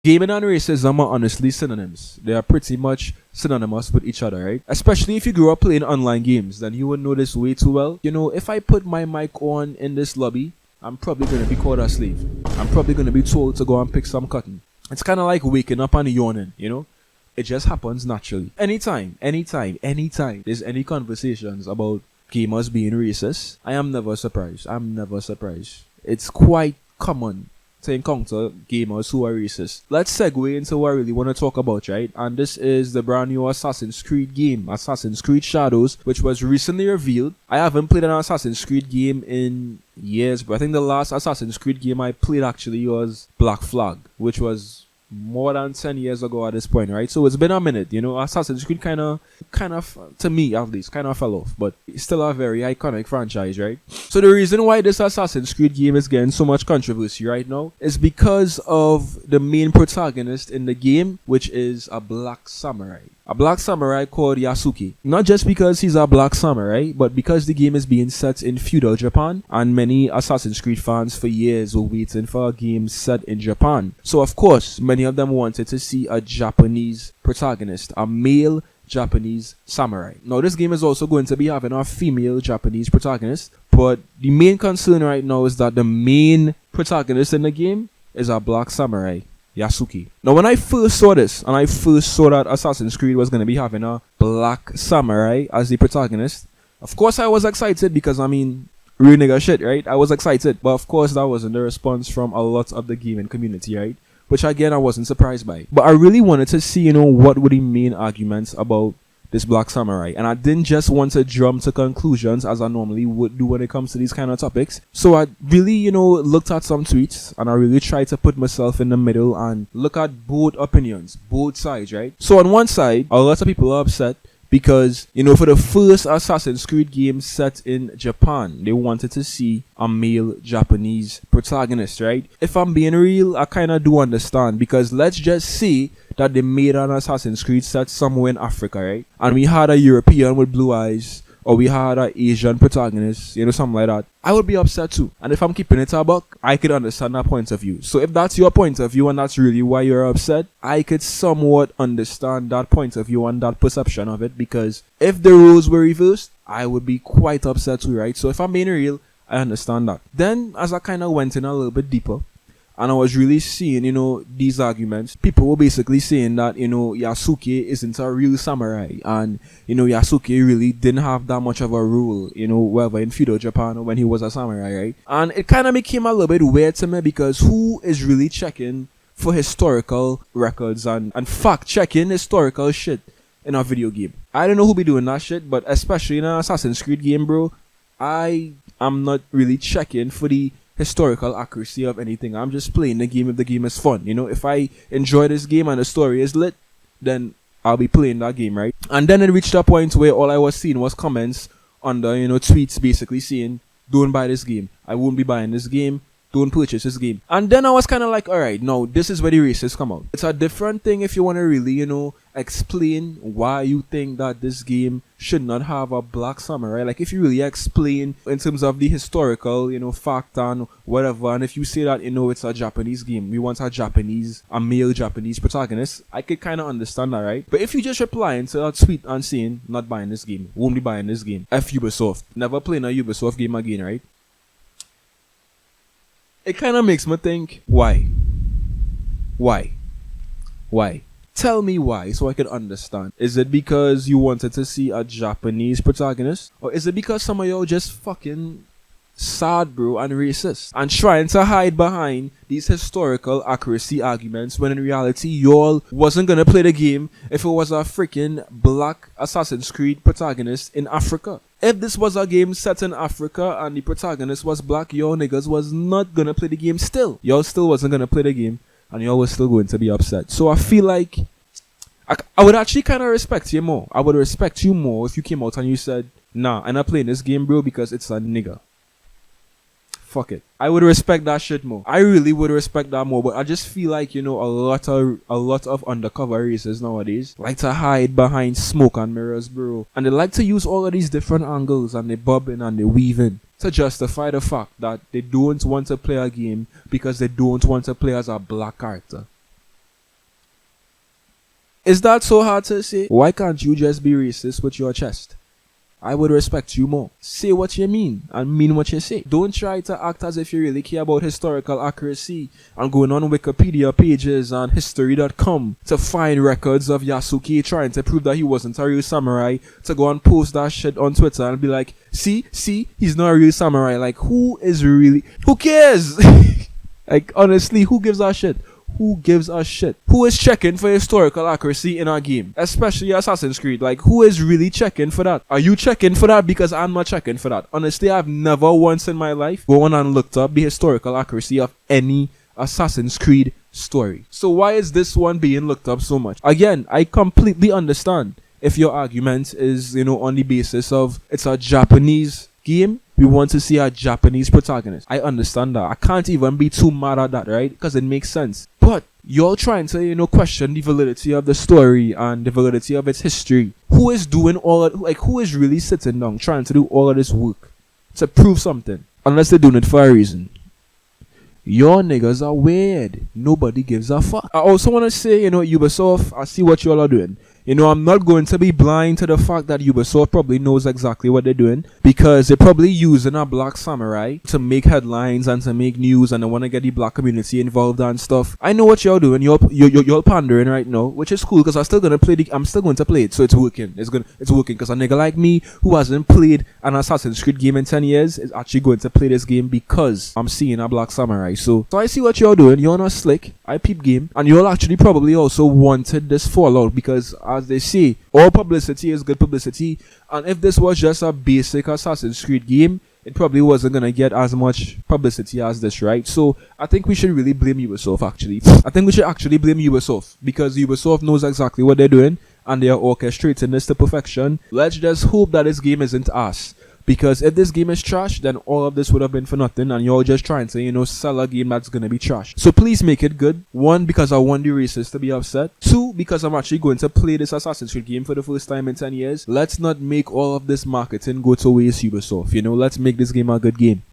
Gaming and racism are honestly synonyms. They are pretty much synonymous with each other, right? Especially if you grew up playing online games, then you would know this way too well. If I put my mic on in this lobby, I'm probably going to be called a slave. I'm probably going to be told to go and pick some cotton. It's kind of like waking up and yawning. It just happens naturally. Anytime there's any conversations about gamers being racist, I am never surprised. It's quite common to encounter gamers who are racist. Let's segue into what I really want to talk about, right? And this is the brand new Assassin's Creed game, Assassin's Creed Shadows, which was recently revealed. I haven't played an Assassin's Creed game in years, but I think the last Assassin's Creed game I played actually was Black Flag, which was more than 10 years ago at this point, right? So it's been a minute. Assassin's Creed kind of, to me at least, kind of fell off, but it's still a very iconic franchise, right? So the reason why this Assassin's Creed game is getting so much controversy right now is because of the main protagonist in the game, which is a black samurai. A black samurai called Yasuke. Not just because he's a black samurai, but because the game is being set in feudal Japan, and many Assassin's Creed fans for years were waiting for a game set in Japan. So of course, many of them wanted to see a Japanese protagonist, a male Japanese samurai. Now this game is also going to be having a female Japanese protagonist, but the main concern right now is that the main protagonist in the game is a black samurai, Yasuke. Now when I first saw this, and I first saw that Assassin's Creed was going to be having a black samurai as the protagonist, of course I was excited because real nigga shit, right? I was excited, but of course that wasn't the response from a lot of the gaming community, right? Which again I wasn't surprised by. But I really wanted to see, what were the main arguments about this black samurai, and I didn't just want to jump to conclusions as I normally would do when it comes to these kind of topics. So I really, looked at some tweets, and I really tried to put myself in the middle and look at both opinions, both sides, right? So on one side, a lot of people are upset because, for the first Assassin's Creed game set in Japan, they wanted to see a male Japanese protagonist, right? If I'm being real, I kind of do understand, because let's just say that they made an Assassin's Creed set somewhere in Africa, right? And we had a European with blue eyes, or we had an Asian protagonist, something like that. I would be upset too. And if I'm keeping it a buck, I could understand that point of view. So if that's your point of view and that's really why you're upset, I could somewhat understand that point of view and that perception of it, because if the roles were reversed, I would be quite upset too, right? So if I'm being real, I understand that. Then as I kind of went in a little bit deeper, and I was really seeing, these arguments, people were basically saying that, Yasuke isn't a real samurai. And, Yasuke really didn't have that much of a role, whether in feudal Japan or when he was a samurai, right? And it kind of became a little bit weird to me, because who is really checking for historical records and fact-checking historical shit in a video game? I don't know who be doing that shit, but especially in an Assassin's Creed game, bro, I am not really checking for the historical accuracy of anything. I'm just playing the game if the game is fun. If I enjoy this game and the story is lit, then I'll be playing that game, right? And then it reached a point where all I was seeing was comments under, tweets basically saying, don't buy this game. I won't be buying this game. Don't purchase this game. And then I was kind of like, alright, no, this is where the racists come out. It's a different thing if you want to really, explain why you think that this game should not have a black samurai. Like, if you really explain in terms of the historical, fact and whatever, and if you say that, it's a Japanese game, we want a male Japanese protagonist, I could kind of understand that, right? But if you just replying to a tweet and saying, not buying this game, won't be buying this game, F Ubisoft, never playing a Ubisoft game again, right? It kind of makes me think, why? Tell me why, so I can understand. Is it because you wanted to see a Japanese protagonist? Or is it because some of y'all just fucking sad, bro, and racist, and trying to hide behind these historical accuracy arguments, when in reality, y'all wasn't gonna play the game if it was a freaking black Assassin's Creed protagonist in Africa? If this was a game set in Africa and the protagonist was black, y'all niggas was not gonna play the game still. Y'all still wasn't gonna play the game, and y'all was still going to be upset. So I feel like I would actually kind of respect you more. I would respect you more if you came out and you said, nah, I'm not playing this game, bro, because it's a nigga. Fuck it. I would respect that shit more. I really would respect that more. But I just feel like, a lot of undercover racists nowadays like to hide behind smoke and mirrors, bro. And they like to use all of these different angles, and they bobbing and they weaving to justify the fact that they don't want to play a game because they don't want to play as a black character. Is that so hard to say? Why can't you just be racist with your chest? I would respect you more. Say what you mean and mean what you say. Don't try to act as if you really care about historical accuracy and going on Wikipedia pages and history.com to find records of Yasuke trying to prove that he wasn't a real samurai, to go and post that shit on Twitter and be like, see, he's not a real samurai. Like, who cares? Like, honestly, who gives a shit? Who gives a shit? Who is checking for historical accuracy in our game? Especially Assassin's Creed. Like, who is really checking for that? Are you checking for that? Because I'm not checking for that. Honestly, I've never once in my life gone and looked up the historical accuracy of any Assassin's Creed story. So why is this one being looked up so much? Again, I completely understand if your argument is, on the basis of it's a Japanese game. We want to see a Japanese protagonist. I understand that. I can't even be too mad at that, right? Because it makes sense. But you're trying to, question the validity of the story and the validity of its history. Who is doing all of, who is really sitting down trying to do all of this work to prove something? Unless they're doing it for a reason. Your niggas are weird. Nobody gives a fuck. I also want to say, Ubisoft, I see what y'all are doing. I'm not going to be blind to the fact that Ubisoft probably knows exactly what they're doing, because they're probably using a black samurai to make headlines and to make news, and they want to get the black community involved and stuff. I know what y'all doing. You're pandering right now, which is cool, because I'm still going to play it, so it's working. It's working, because a nigga like me who hasn't played an Assassin's Creed game in 10 years is actually going to play this game because I'm seeing a black samurai. So I see what y'all doing. You're not slick. I peep game, and y'all actually probably also wanted this fallout, because as they say, all publicity is good publicity, and if this was just a basic Assassin's Creed game, it probably wasn't gonna get as much publicity as this, right? So I think we should really blame Ubisoft, actually. I think we should actually blame Ubisoft, because Ubisoft knows exactly what they're doing and they are orchestrating this to perfection. Let's just hope that this game isn't ass. Because if this game is trash, then all of this would have been for nothing, and you're just trying to, sell a game that's gonna be trash. So please make it good. 1, because I want the racists to be upset. 2, because I'm actually going to play this Assassin's Creed game for the first time in 10 years. Let's not make all of this marketing go to waste, Ubisoft. Let's make this game a good game.